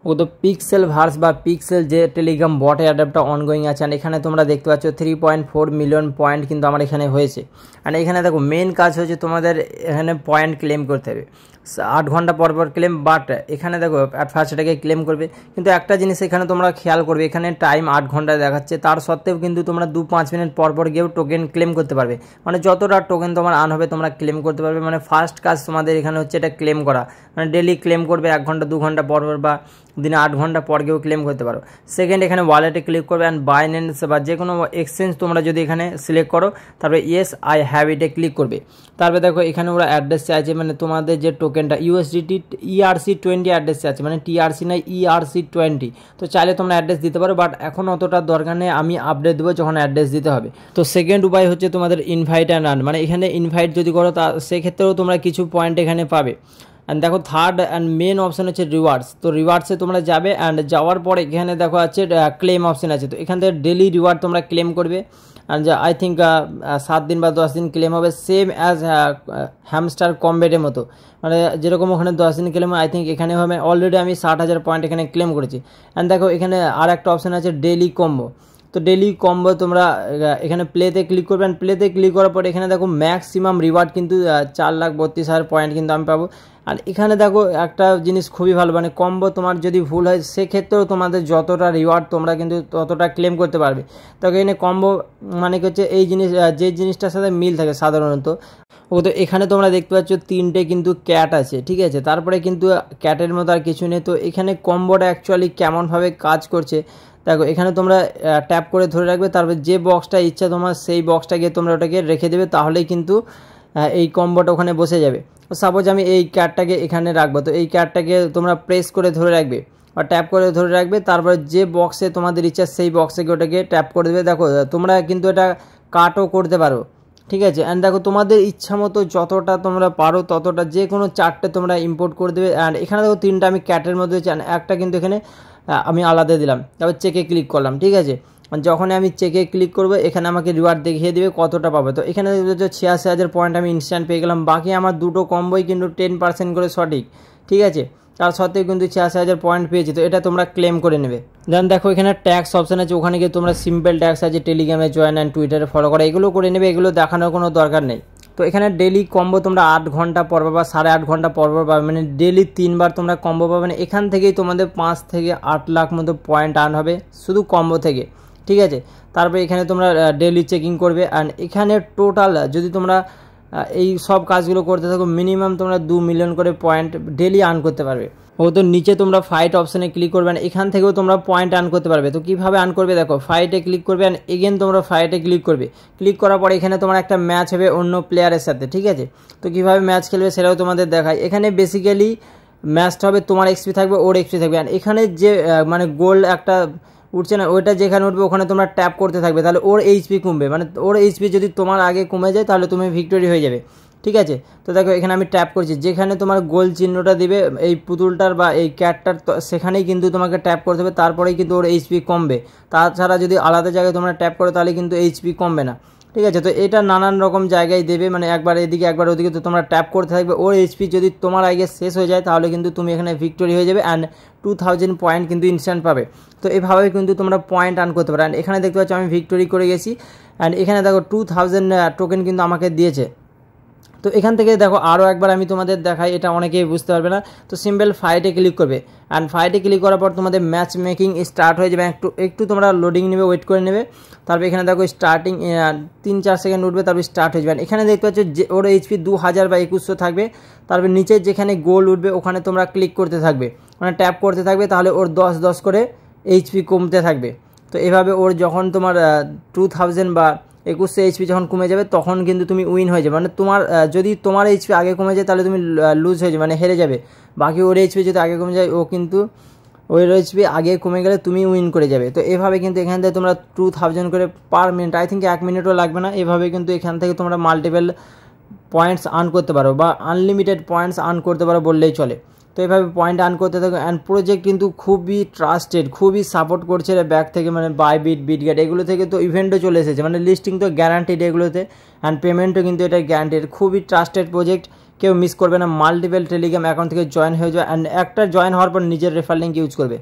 ও তো pixel verse বা pixel যে টেলিগ্রাম বট অ্যাডাপ্টটা অনগোয়িং আছে। আর এখানে তোমরা দেখতে পাচ্ছ 3.4 মিলিয়ন পয়েন্ট কিন্তু আমার এখানে হয়েছে। আর এখানে দেখো মেন কাজ হচ্ছে তোমাদের এখানে পয়েন্ট ক্লেম করতে হবে 8 ঘন্টা পর পর ক্লেম। বাট এখানে দেখো অ্যাট ফার্স্ট এটাকে ক্লেম করবে, কিন্তু একটা জিনিস এখানে তোমরা খেয়াল করবে, এখানে টাইম 8 ঘন্টা দেখাচ্ছে, তার সত্ত্বেও কিন্তু তোমরা 2-5 মিনিট পর পর গিয়েও টোকেন ক্লেম করতে পারবে। মানে যতটা টোকেন তোমার আর্ন হবে তোমরা ক্লেম করতে পারবে। মানে ফার্স্ট কাজ তোমাদের এখানে হচ্ছে এটা ক্লেম করা, মানে ডেলি ক্লেম করবে 1 ঘন্টা 2 ঘন্টা পর পর, বা দিনে 8 ঘন্টা পর গিয়েও ক্লেম করতে পারো। সেকেন্ড, এখানে ওয়ালেটে ক্লিক করবে অ্যান্ড বাইন্যান্স বা যে কোনো এক্সচেঞ্জ তোমরা যদি এখানে সিলেক্ট করো, তারপরে ইয়েস আই হ্যাভ ইটে ক্লিক করবে। তারপরে দেখো এখানে ওরা অ্যাড্রেস চাইছে, মানে তোমাদের যে টোকেনটা USDT ERC20 অ্যাড্রেস আছে, মানে TRC না ERC20। তো চাইলে তোমরা অ্যাড্রেস দিতে পারো, বাট এখন অতটা দরকার নেই, আমি আপডেট দেবো যখন অ্যাড্রেস দিতে হবে। তো সেকেন্ড উপায় হচ্ছে তোমাদের ইনভাইট অ্যান্ড আর্ন, মানে এখানে ইনভাইট যদি করো তা সেক্ষেত্রেও তোমরা কিছু পয়েন্ট এখানে পাবে। অ্যান্ড দেখো থার্ড অ্যান্ড মেন অপশান হচ্ছে রিওয়ার্ডস। তো রিওয়ার্ডসে তোমরা যাবে অ্যান্ড যাওয়ার পরে এখানে দেখো আছে ক্লেম অপশান আছে। তো এখান থেকে ডেলি রিওয়ার্ড তোমরা ক্লেম করবে, অ্যান্ড আই থিঙ্ক 7 দিন বা 10 দিন ক্লেম হবে, সেম অ্যাজ হ্যামস্টার কমবেটের মতো। মানে যেরকম ওখানে 10 দিন ক্লেম, আই থিঙ্ক এখানে হবে। অলরেডি আমি 60,000 পয়েন্ট এখানে ক্লেম করেছি। অ্যান্ড দেখো এখানে আর একটা অপশান আছে ডেলি কম্বো। তো ডেলি কম্বো তোমরা এখানে প্লেতে ক্লিক করবেন, প্লেতে ক্লিক করার পরে এখানে দেখো ম্যাক্সিমাম রিওয়ার্ড কিন্তু 4,32,000 পয়েন্ট কিন্তু আমি পাবো। আর এখানে দেখো একটা জিনিস খুবই ভালো, মানে কম্বো তোমার যদি ভুল হয় সেক্ষেত্রেও তোমাদের যতটা রিওয়ার্ড তোমরা কিন্তু ততটা ক্লেম করতে পারবে। তো এখানে কম্বো মানে হচ্ছে এই জিনিস যে জিনিসটার সাথে মিল থাকে সাধারণত। ও তো এখানে তোমরা দেখতে পাচ্ছ 3টে কিন্তু ক্যাট আছে, ঠিক আছে। তারপরে কিন্তু ক্যাটের মতো আর কিছু নেই। তো এখানে কম্বোটা অ্যাকচুয়ালি কেমনভাবে কাজ করছে দেখো, এখানে তোমরা ট্যাপ করে ধরে রাখবে, তারপর যে বক্সটা ইচ্ছা তোমার সেই বক্সটা গিয়ে তোমরা ওটাকে রেখে দেবে, তাহলেই কিন্তু এই কম্বোটা ওখানে বসে যাবে। সাপোজ আমি এই ক্যাটটাকে এখানে রাখবো, তো এই ক্যাটটাকে তোমরা প্রেস করে ধরে রাখবে বা ট্যাপ করে ধরে রাখবে, তারপরে যে বক্সে তোমাদের ইচ্ছা সেই বক্সে গিয়ে ওটাকে ট্যাপ করে দেবে। দেখো তোমরা কিন্তু এটা কাটও করতে পারো, ঠিক আছে। অ্যান্ড দেখো তোমাদের ইচ্ছা মতো যতটা তোমরা পারো ততটা যে কোনো 4টে তোমরা ইম্পোর্ট করে দেবে। অ্যান্ড এখানে দেখো 3টা আমি ক্যাটের মধ্যে একটা কিন্তু এখানে আমি আলাদা দিলাম, তারপর চেকে ক্লিক করলাম, ঠিক আছে। যখন আমি চেকে ক্লিক করবো এখানে আমাকে রিওয়ার্ড দেখিয়ে দেবে কতটা পাবে। তো এখানে 86,000 পয়েন্ট আমি ইনস্ট্যান্ট পেয়ে গেলাম। বাকি আমার দুটো কম্বোই কিন্তু 10% করে সঠিক, ঠিক আছে। তার সত্ত্বেও কিন্তু 86,000 পয়েন্ট পেয়েছি। তো এটা তোমরা ক্লেম করে নেবে। দেন দেখো এখানে ট্যাক্স অপশান আছে, ওখানে গিয়ে তোমরা সিম্পল ট্যাক্স আছে, টেলিগ্রামে জয়েন অ্যান্ড টুইটারে ফলো করা, এগুলো করে নেবে, এগুলো দেখানোর কোনো দরকার নেই। তো এখানে ডেলি কম্বো তোমরা 8 ঘন্টা পর বা 8.5 ঘন্টা পর পাবে, মানে ডেলি 3বার তোমরা কম্বো পাবে। মানে এখান থেকেই তোমাদের 5 থেকে 8 লাখ মতো পয়েন্ট আর্ন হবে শুধু কম্বো থেকে, ঠিক আছে। তারপরে এখানে তোমরা ডেলি চেকিং করবে, অ্যান্ড এখানে টোটাল যদি তোমরা এই সব কাজগুলো করতে থাকো মিনিমাম তোমরা 2 মিলিয়ন করে পয়েন্ট ডেলি আর্ন করতে পারবে। ও তো নিচে তোমরা ফাইট অপশানে ক্লিক করবে, এখান থেকেও তোমরা পয়েন্ট আর্ন করতে পারবে। তো কীভাবে আর্ন করবে দেখো, ফাইটে ক্লিক করবে অ্যান্ড এগেন তোমরা ফাইটে ক্লিক করবে। ক্লিক করার পরে এখানে তোমার একটা ম্যাচ হবে অন্য প্লেয়ারের সাথে, ঠিক আছে। তো কীভাবে ম্যাচ খেলবে সেটাও তোমাদের দেখায়। এখানে বেসিক্যালি ম্যাচটা হবে তোমার এক্সপি থাকবে, ওর এক্সপি থাকবে, অ্যান্ড এখানে যে মানে গোল একটা উঠছে না, ওইটা যেখানে উঠবে ওখানে তোমরা ট্যাপ করতে থাকবে, তাহলে ওর এইচপি কমবে। মানে ওর এইচপি যদি তোমার আগে কমে যায় তাহলে তুমি ভিক্টোরি হয়ে যাবে, ঠিক আছে। তো দেখো এখানে আমি ট্যাপ করছি, যেখানে তোমার গোল চিহ্নটা দিবে এই পুতুলটার বা এই ক্যাটটার, সেখানেই কিন্তু তোমাকে ট্যাপ করতে হবে, তারপরেই কিন্তু ওর এইচপি কমবে। তাছাড়া যদি আলাদা জায়গায় তোমরা ট্যাপ করো তাহলে কিন্তু এইচপি কমবে না, ঠিক আছে। তো এটা নানান রকম জায়গায় দেবে, মানে একবার এদিকে একবার ওদিকে, তো তোমরা ট্যাপ করতে থাকবে। ওর এইচপি যদি তোমার আগে শেষ হয়ে যায় তাহলে কিন্তু তুমি এখানে ভিক্টোরি হয়ে যাবে, অ্যান্ড 2000 পয়েন্ট কিন্তু ইনস্ট্যান্ট পাবে। তো এভাবেই কিন্তু তোমরা পয়েন্ট আর্ন করতে পারো। অ্যান্ড এখানে দেখতে পাচ্ছ আমি ভিক্টোরি করে গেছি, অ্যান্ড এখানে দেখো 2000 টোকেন কিন্তু আমাকে দিয়েছে। তো এখান থেকে দেখো আরও একবার আমি তোমাদের দেখাই, এটা অনেকেই বুঝতে পারবে না। তো সিম্পল ফাইটে ক্লিক করবে, অ্যান্ড ফাইটে ক্লিক করার পর তোমাদের ম্যাচ মেকিং স্টার্ট হয়ে যাবে। একটু তোমরা লোডিং নেবে, ওয়েট করে নেবে। তারপর এখানে দেখো স্টার্টিং 3-4 সেকেন্ড উঠবে, তারপর স্টার্ট হয়ে যাবে। এখানে দেখতে পাচ্ছ যে ওর এইচপি 2000 বা 2100 থাকবে। তারপর নিচে যেখানে গোল উঠবে ওখানে তোমরা ক্লিক করতে থাকবে, মানে ট্যাপ করতে থাকবে, তাহলে ওর 10 করে এইচপি কমতে থাকবে। তো এভাবে ওর যখন তোমার 2000 বা 2100 এইচপি যখন কমে যাবে তখন কিন্তু তুমি উইন হয়ে যাবে। মানে তোমার যদি তোমার এইচপি আগে কমে যায় তাহলে তুমি লুজ হয়ে যাবে, মানে হেরে যাবে। বাকি ওর এইচপি যদি আগে কমে যায়, ও কিন্তু ওই এইচপি আগে কমে গেলে তুমি উইন করে যাবে। তো এভাবে কিন্তু এখান থেকে তোমরা 2000 করে পার মিনিট, আই থিঙ্ক 1 মিনিটও লাগবে না, এভাবে কিন্তু এখান থেকে তোমরা মাল্টিপল পয়েন্টস আর্ন করতে পারো বা আনলিমিটেড পয়েন্টস আর্ন করতে পারো বললেই চলে। তো এইভাবে পয়েন্ট আর্ন করতে থাকো। অ্যান্ড প্রজেক্ট কিন্তু খুবই ট্রাস্টেড, খুবই সাপোর্ট করছে ব্যাক থেকে, মানে বাইবিট, বিটগেট এগুলো থেকে তো ইভেন্টও চলে এসেছে, মানে লিস্টিং তো গ্যারান্টিড এগুলোতে, অ্যান্ড পেমেন্টও কিন্তু এটা গ্যারান্টিড। খুবই ট্রাস্টেড প্রজেক্ট, কেউ মিস করবে না, মাল্টিপল টেলিগ্রাম অ্যাকাউন্ট থেকে জয়েন হয়ে যাও অ্যান্ড একটা জয়েন হওয়ার পর নিজের রেফার লিঙ্ক ইউজ করবে।